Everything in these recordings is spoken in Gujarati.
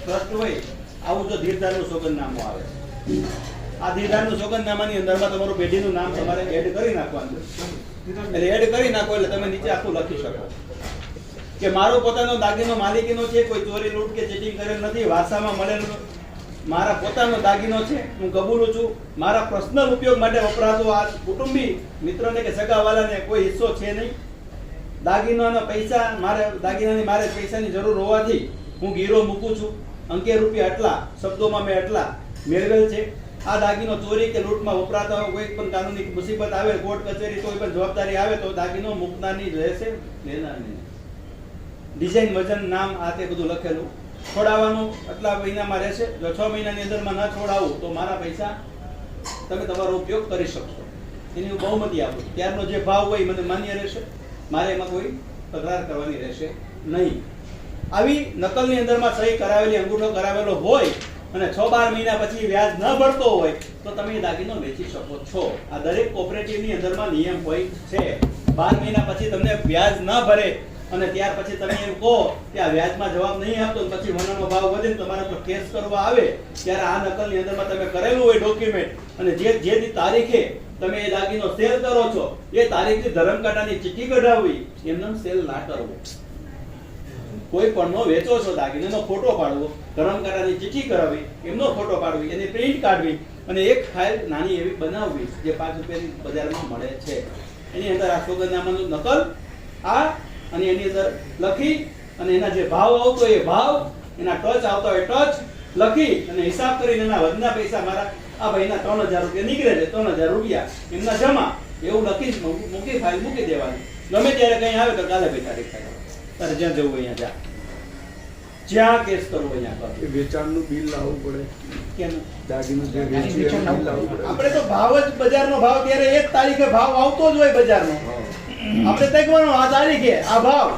ટ્રસ્ટ હોય આવું જો ધીરધારનું સોગંદનામું આવે આ ધીરધારનું સોગંદનામાની અંદરમાં તમારું પેઢીનું નામ તમારે એડ કરી નાખવાનું એટલે એડ કરી નાખો એટલે તમે નીચે આખું લખી શકો કે મારો પોતાનો દાગીનો માલિકીનો છે, કોઈ ચોરી લૂંટ કે ચીટિંગ કરેલ નથી, વારસામાં મળેલો મારા પોતાનો દાગીનો છે, હું કબૂલું છું, મારા પર્સનલ ઉપયોગ માટે વપરાતો આ કુટુંબી મિત્રોને કે સગાવાલાને કોઈ હિસ્સો છે નહીં, દાગીનાના પૈસા મારે પૈસાની જરૂર હોવાથી હું ગીરો મૂકું છું, અંકે રૂપિયા આટલા શબ્દોમાં મેં આટલા મેળવેલ છે, આ દાગીનો ચોરી કે લૂંટમાં વપરાતા હોય કોઈ પણ કાનૂની મુસીબત આવે, કોર્ટ કચેરી કોઈ પણ જવાબદારી આવે તો દાગીનો મૂકનારની રહેશે, લેનારની. ડિઝાઇન વજન નામ આ તે બધું લખેલું. છોડાવવાનું આટલા મહિનામાં રહેશે, જો 6 મહિનાની અંદરમાં ન છોડાવું તો મારા પૈસા તમે તમારો ઉપયોગ કરી શકશો. એની હું બહુમતી આપું, ત્યારનો જે ભાવ હોય મને માન્ય રહેશે, મારે એમાં કોઈ તકરાર કરવાની રહેશે નહીં. આવી નકલની અંદરમાં સહી કરાવેલી અંગૂઠો કરાવેલો હોય અને 6-12 મહિના પછી વ્યાજ ન ભરતો હોય તો તમે એ દાગીનો વેચી શકો છો. આ દરેક કોઓપરેટિવની અંદરમાં નિયમ હોય છે. 12 મહિના પછી તમને વ્યાજ ન ભરે અને ત્યાર પછી તમે એમ કહો કે આ વ્યાજમાં જવાબ નહીં આપતો, પછી વનનો ભાવ વધે તમારા પર કેસ કરવા આવે ત્યારે આ નકલની અંદરમાં તમે કરેલું હોય ડોક્યુમેન્ટ અને જે તારીખે તમે એ દાગીનો સેલ કરો છો એ તારીખની ધરમકાંટાની ચિઠ્ઠી કઢાવવી, એમનો સેલ ના કરવો. કોઈ પણનો વેચો છો દાગીનાનો ફોટો પાડવો, ધરમકાંટાની ચિઠ્ઠી કરાવવી, એમનો ફોટો પાડવી, એની પ્રિન્ટ કાઢવી અને એક ફાઇલ નાની એવી બનાવવી જે 5 રૂપિયાની બજારમાં મળે છે. એની અંદર આ સોગંદનામાનું નકલ આ અને એની અંદર લખી અને એના જે ભાવ આવતો એ ભાવ, એના ટચ આવતો એ ટચ લખી અને હિસાબ કરીને એના વધના પૈસા મારા આ ભાઈના 3000 રૂપિયા નીકળે છે, 3000 રૂપિયા એમના જમા, એવું લખી મૂકી ફાઇલ મૂકી દેવાની. ગમે ત્યારે કઈ આવે તો કાલે ભાઈ તારીખ થાય, તારે જ્યાં જવું અહીંયા જા, જ્યાં કેસ કરવો અહીંયા કર. વેચાણનું બિલ લાવવું પડે, કેમ દાગીનું જે વેચી એનું બિલ લાવવું પડે. આપણે તો ભાવ જ બજારનો ભાવ ત્યારે એક તારીખે ભાવ આવતો જ હોય બજારનો. આપણે તકવાનો આ તારીખે આ ભાવ,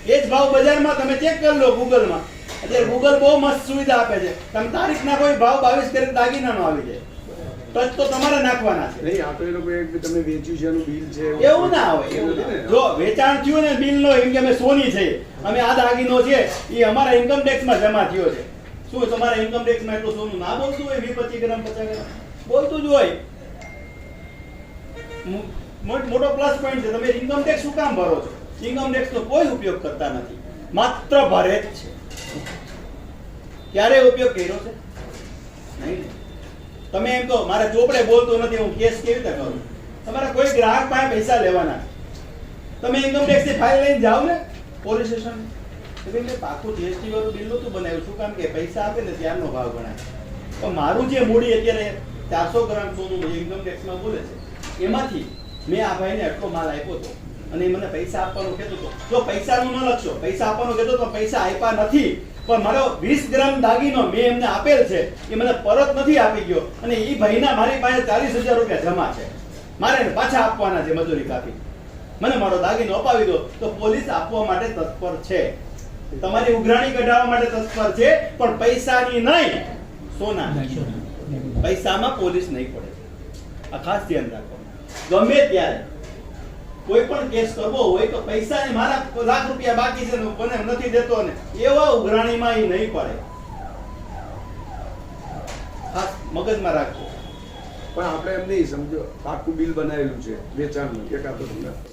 એ જ ભાવ બજારમાં તમે ચેક કરી લો ગૂગલમાં. અત્યારે ગૂગલ બહુ મસ્ત સુવિધા આપે છે, તમે તારીખ નાખો એ ભાવ 22 કેરેટ દાગીનાનો આવી જાય. ટચ તો તમારે નાખવાના છે. નહીં, આ તો એ લોકો તમે વેચ્યું છે એનું બિલ છે એવું ના હોય. જો વેચાણ થયું ને બિલ નો, એમ કે અમે સોની છે, અમે આ દાગીનો છે એ અમારા ઇન્કમ ટેક્સ માં જમા થયો છે. શું તમારા ઇન્કમ ટેક્સ માં એટલું સોનું ના બોલતું હોય? 20-25 ગ્રામ 50 ગ્રામ બોલતું જ હોય. મોટો પ્લસ પોઈન્ટ છે. તમે ઇન્કમ ટેક્સ શું કામ ભરો છો? ઇન્કમ ટેક્સ નો કોઈ ઉપયોગ કરતા નથી, માત્ર ભરે જ છે. ક્યારે ઉપયોગ કર્યો છે? નહીં. તમે એમ કહો મારે ચોપડે બોલતો નથી, હું કેસ કેવી રીતે કરું? તમારે કોઈ ગ્રાહક પાસે પૈસા લેવાના, તમે ઇન્કમ ટેક્સ ની ફાઇલ લઈને જાઓ ને પોલીસ સ્ટેશન, મેં પાકું જીએસટી વાળું બિલ નતું બનાવ્યું. શું કામ કે પૈસા આપે ને ત્યારનો ભાવ ગણાય. પણ મારું જે મૂડી અત્યારે 400 ગ્રામ સોનું ઇન્કમ ટેક્સ માં બોલે છે, એમાંથી મેં આ ભાઈને આટલો માલ આપ્યો હતો અને મને પૈસા આપવાનું કહેતો હતો. જો પૈસાનું ન લખશો, પૈસા આપવાનું કહેતો તો પૈસા આપ્યા નથી, પણ મારો 20 ગ્રામ દાગીનો મેં એમને આપેલ છે, એ મને પરત નથી આપી ગયો અને એ ભાઈના મારી પાસે 40,000 રૂપિયા જમા છે, મારે પાછા આપવાના છે મજૂરી કાપી. મને મારો દાગીનો અપાવી દો તો પોલીસ આપવા માટે તત્પર છે, તમારી ઉઘરાણી કઢાવવા માટે તત્પર છે, પણ પૈસાની નહીં, સોના. પૈસામાં પોલીસ નહીં પડે. આ ખાસ ધ્યાન રાખો. ગમે ત્યારે કોઈ પણ કેસ કરવો હોય તો પૈસાની મારા લાખ રૂપિયા બાકી છે મને નથી દેતો ને એવા ઉઘરાણીમાં એ નહીં પડે. ખાસ મગજમાં રાખજો. પણ આપણે એમ નહીં સમજો, પાકું બિલ બનાવેલું છે વેચાણનું એકાદ